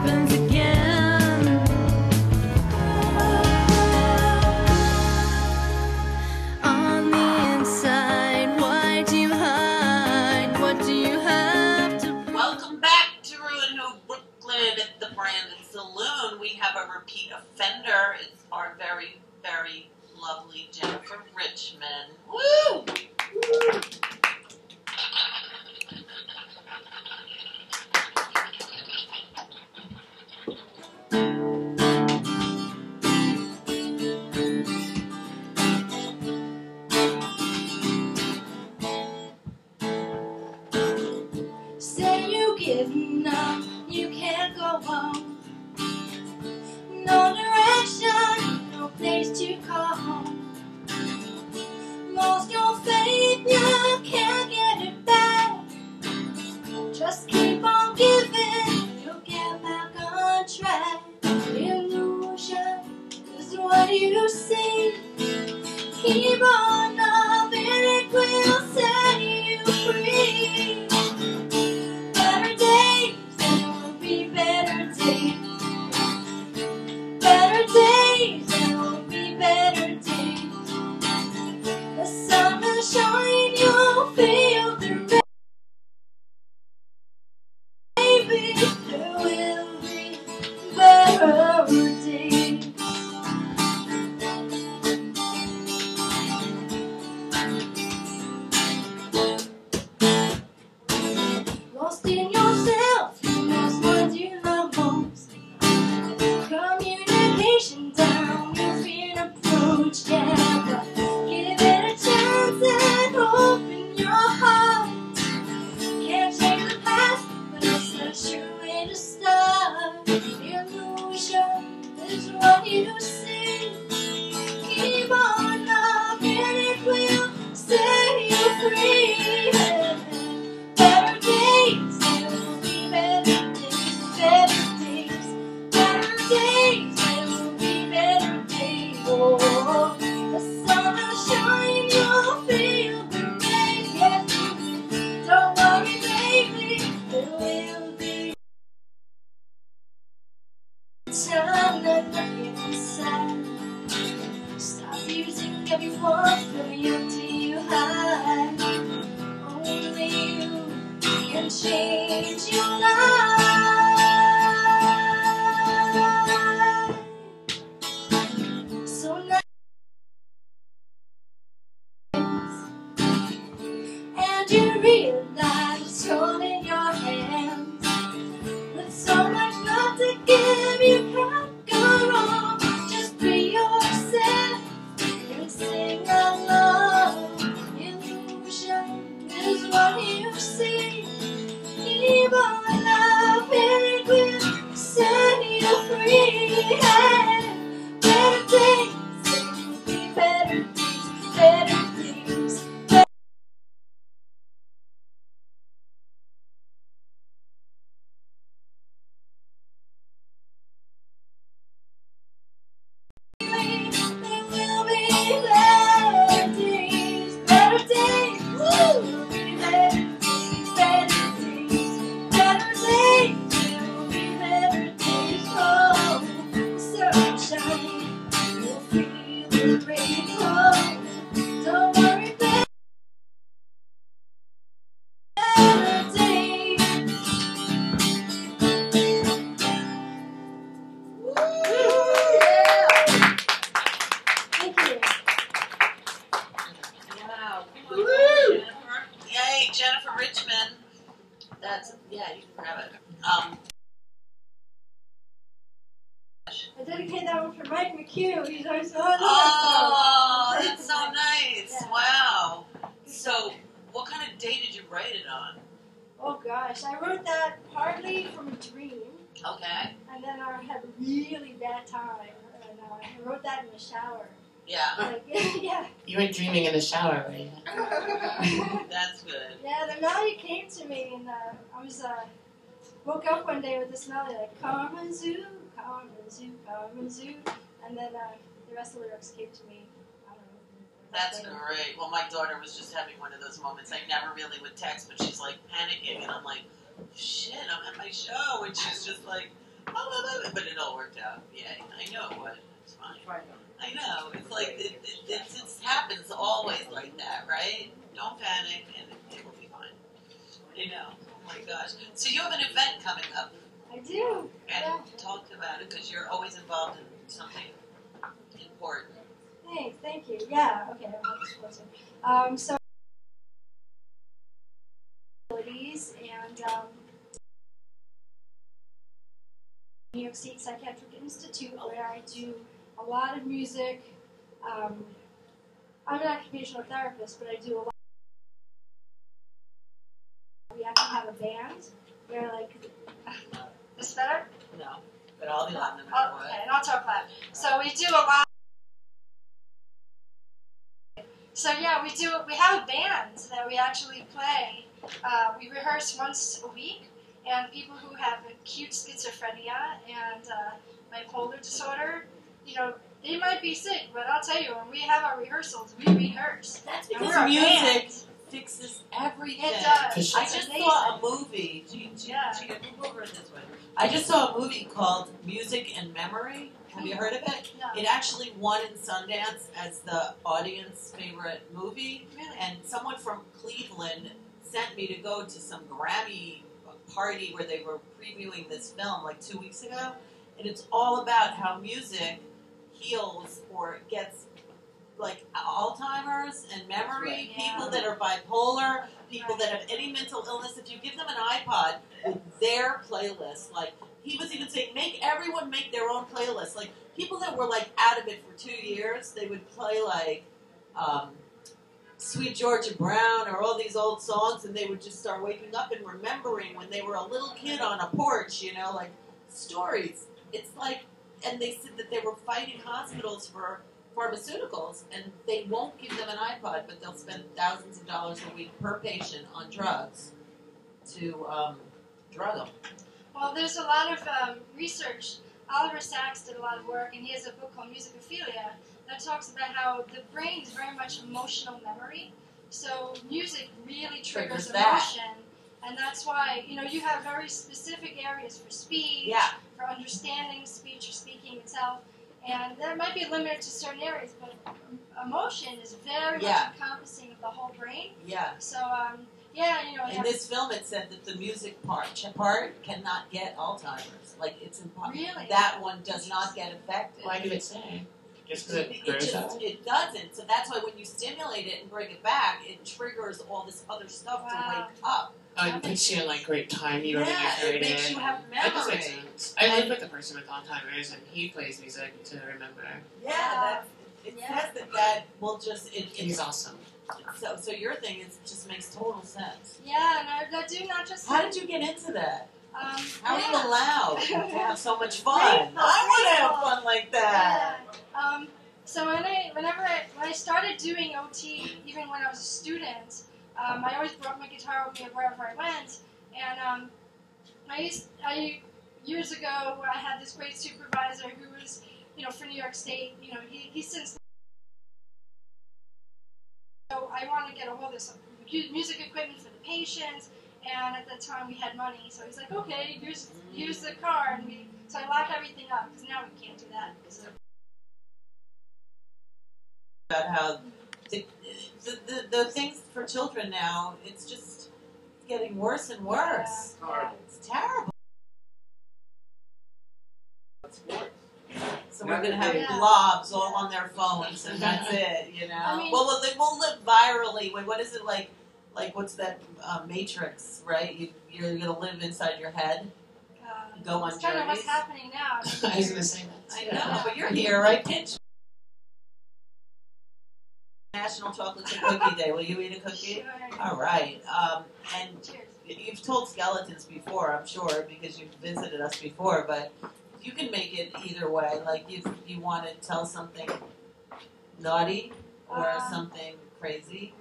happens again. On the inside, why do you hide? What do you have to... Welcome back to ReW Brooklyn at the Brandon Saloon. We have a repeat offender. It's our very, very lovely JeNNiFeR RicHmaN. Woo! Say you give up, you can't go home. No direction, no place to call home. Lost your faith, you can't get it back. Just keep on giving, you'll get back on track. Illusion is what you see. Keep on loving, it will set you free. Better days, there will be better days. Better days, there will be better days. The sun will shine, you'll feel the rain. Baby, there will be better days. Lost in yourself, you lost what you love most. Communication down, you fear an approach, yeah, but give it a chance and open your heart. Can't change the past, but it's not sure way to start. Illusion is what you see. Keep on loving, it will set you free. Better days, there will be better days, better days, better days, there will be better days. Oh, the sun will shine, you'll feel the rain. Yes, don't worry, baby, there will be time that nothing inside. Stop using everyone for the empty you hide. Only you can change your life. So nice, and you realize it's holding your hands. With so much love to give, you can't go wrong. Just be yourself and sing along. Illusion is what you see. Keep on loving, it will set you free. Better days, there will be better days, better days. There will be better days, better days. Woo! There will be better days, better days, better days. There will be better days. Oh, sunshine, you'll feel the rain. Oh, don't worry, better days. Woo! Yeah. Thank you. Wow. Woo! JeNNiFeR. Yay, JeNNiFeR RicHmaN. That's, yeah, you can grab it. I dedicate that one for Mike McHugh. He's always so Oh, that's so nice. Yeah. Wow. So, what kind of day did you write it on? Oh gosh, I wrote that partly from a dream, Okay. and then I had a really bad time, and I wrote that in the shower. Yeah. Like, yeah. You were dreaming in the shower, right? That's good. Yeah, the melody came to me, and I was woke up one day with this melody like Karma Zoo, Karma Zoo, Karma Zoo, and then the rest of the lyrics came to me. I don't know. That's great. Well, my daughter was just having one of those moments. I never really would text, but she's like panicking, and I'm like, shit, I'm at my show, and she's just like, oh gosh. So you have an event coming up, I do. and Yeah. talk about it because you're always involved in something important. Thanks, thank you. Yeah, okay, I'll have this closer. So, and New York State Psychiatric Institute, where I do a lot of music. I'm an occupational therapist, but I do a lot. We have to have a band. Where this better? No, but I'll be loud no matter what. Okay, and I'll talk loud. So we do a lot. So yeah, we have a band that we actually play. We rehearse once a week, and people who have acute schizophrenia and bipolar disorder, they might be sick, but I'll tell you, when we have our rehearsals, we rehearse. That's And because we're a music band. fixes everything. It does. For sure. I just saw a movie. Yeah. Move over this way. I just saw a movie called Music and Memory. Have you heard of it? No. It actually won in Sundance as the audience favorite movie. Really? And someone from Cleveland sent me to go to some Grammy party where they were previewing this film like 2 weeks ago. And it's all about how music heals or gets like Alzheimer's and memory, Right, yeah. people that are bipolar, people that have any mental illness. If you give them an iPod with their playlist, like he was even saying, everyone make their own playlist. Like people that were like out of it for 2 years, they would play like Sweet Georgia Brown or all these old songs, and they would just start waking up and remembering when they were a little kid on a porch, like stories. It's like, and they said that they were fighting hospitals for pharmaceuticals, and they won't give them an iPod, but they'll spend thousands of dollars a week per patient on drugs to drug them. Well, there's a lot of research. Oliver Sacks did a lot of work, and he has a book called Musicophilia that talks about how the brain is very much emotional memory. So music really triggers emotion, and that's why you have very specific areas for speech, for understanding speech or speaking itself, and that might be limited to certain areas, but emotion is very much encompassing of the whole brain. Yeah. So in this film, it said that the music part cannot get Alzheimer's. Like it's impossible. Really? That one does not get affected. Why did it say? Just because it grows up? It doesn't. So that's why when you stimulate it and bring it back, it triggers all this other stuff to wake up. Oh, it puts you in like great time. You don't Yeah, heard it makes you have That does make memory. sense. I live with a person with Alzheimer's, and he plays music to remember. Yeah, it says that will just He's awesome. So your thing just makes total sense. Yeah, and I do not just. How did you get into that? How are you yeah. allowed to have so much fun? Grateful, I want to have grateful. fun like that. Yeah. So when I started doing OT, even when I was a student, I always brought my guitar with me wherever I went, and years ago I had this great supervisor who was for New York State. He's since. So I want to get a hold of some music equipment for the patients, and at that time we had money, so he's like, okay, here's the car, and so I locked everything up, because now we can't do that. So. About how the things for children now, it's just getting worse and worse. Yeah. It's terrible. So we're going to have blobs all on their phones, and that's it, I mean, well, we'll live virally. Wait, what is it like what's that Matrix, right? You're going to live inside your head, go on it's kind of what's journeys. happening now. I was going to say that. I know, but you're here, right, Pitch? National Chocolate Chip Cookie Day. Will you eat a cookie? Sure. All right. And Cheers. you've told skeletons before, I'm sure, because you've visited us before, but you can make it either way. Like, you want to tell something naughty or something crazy.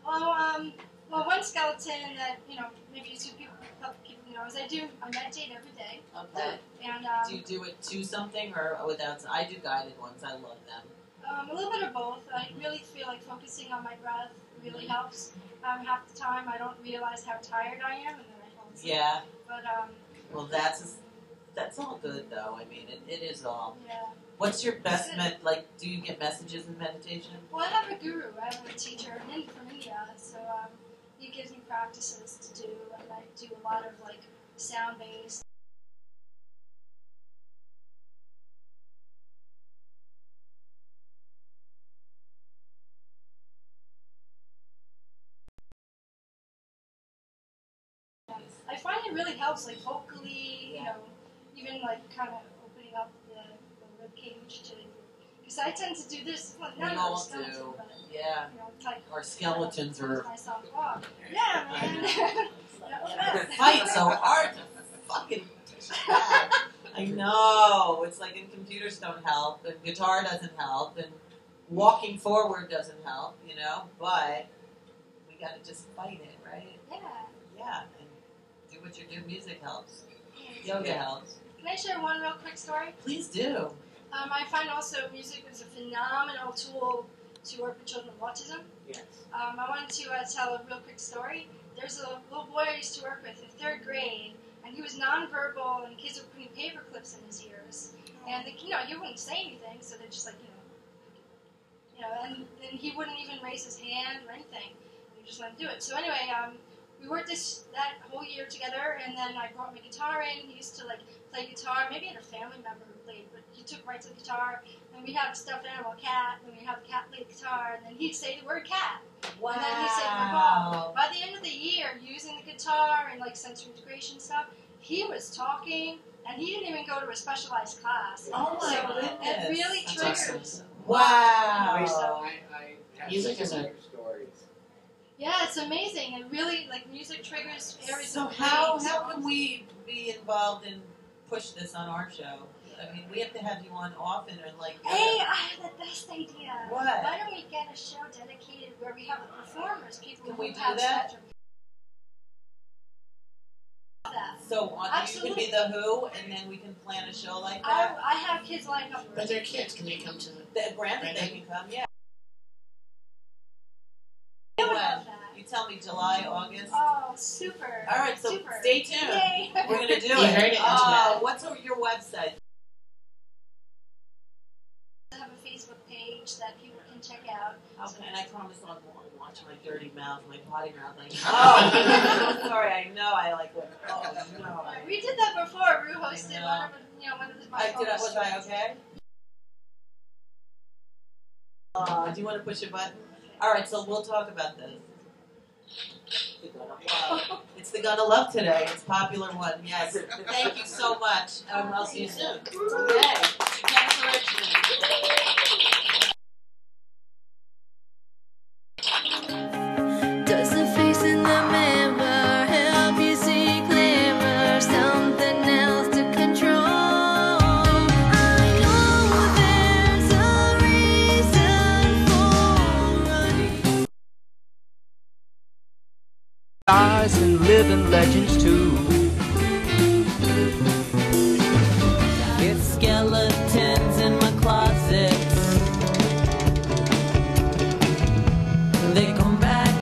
Well, one skeleton that, maybe two people know is I meditate every day. Okay. And, Do you do it to something or without? I do guided ones. I love them. a little bit of both. I really feel like focusing on my breath really helps. Half the time I don't realize how tired I am, and then I fall asleep. Yeah. But, Well, that's all good, though. I mean, it is all. yeah. What's your best do you get messages in meditation? Well, I have a guru. I have a teacher from India. So, he gives me practices to do, and I do a lot of like sound based. I find it really helps, like vocally, you know, even like kind of opening up the rib cage to, because I tend to do this, well, not all a skeleton, do. but Yeah. you know, type. Our skeletons are Myself off. Yeah, man. fight so hard to fucking. I know. It's like, and computers don't help, and guitar doesn't help, and walking forward doesn't help, you know. But we gotta just fight it, right? Yeah. Yeah, and do what you do. Music helps. Yoga helps. Can I share one real quick story? Please do. I find also music is a phenomenal tool to work with children with autism. Yes. I wanted to tell a real quick story. There's a little boy I used to work with in 3rd grade, and he was nonverbal, and kids were putting paper clips in his ears. And, you know, he wouldn't say anything, so they're just like, and he wouldn't even raise his hand or anything. He just let him do it. So anyway, we worked that whole year together, and then I brought my guitar in. He used to like play guitar. Maybe he had a family member who played, but he took right to the guitar. And we had a stuffed animal cat, and we had the cat play the guitar, and then he'd say the word cat. Wow. And then he'd say the word ball. By the end of the year, using the guitar and like sensory integration stuff, he was talking, and he didn't even go to a specialized class. Oh my so goodness. it really That's triggers. awesome. Wow. I have Music is similar a stories. Yeah, it's amazing. It really, like, music triggers areas So of how pain. can we be involved and push this on our show? I mean, we have to have you on often, or like. Hey, I have the best idea. What? Why don't we get a show dedicated where we have the performers, people Can who we do have that? spectrum? So you can be the WhO, and then we can plan a show like that. I have kids lined up. But they're kids. Can they come to the? Granted, they can come. Yeah. I would When? love that. You tell me July, August. Oh, super. All right, so super. stay tuned. Yay. We're gonna do You it. heard it, Internet. What's your website? I have a Facebook page that people can check out. Okay, and I promise I won't watch my dirty mouth, my potty mouth. Like, oh, sorry, I know I like what. Oh no. We did that before. ReW I hosted know. one of one of the. Was I okay? Do you want to push a button? All right, so we'll talk about this. It's the Gonna Love today. It's a popular one. Yes. Thank you so much. I'll see you soon. Okay. JeNNiFeR RicHmaN. Does the face in the mirror help you see clearer? Something else to control. I know there's a reason for running. Stars and living legends too.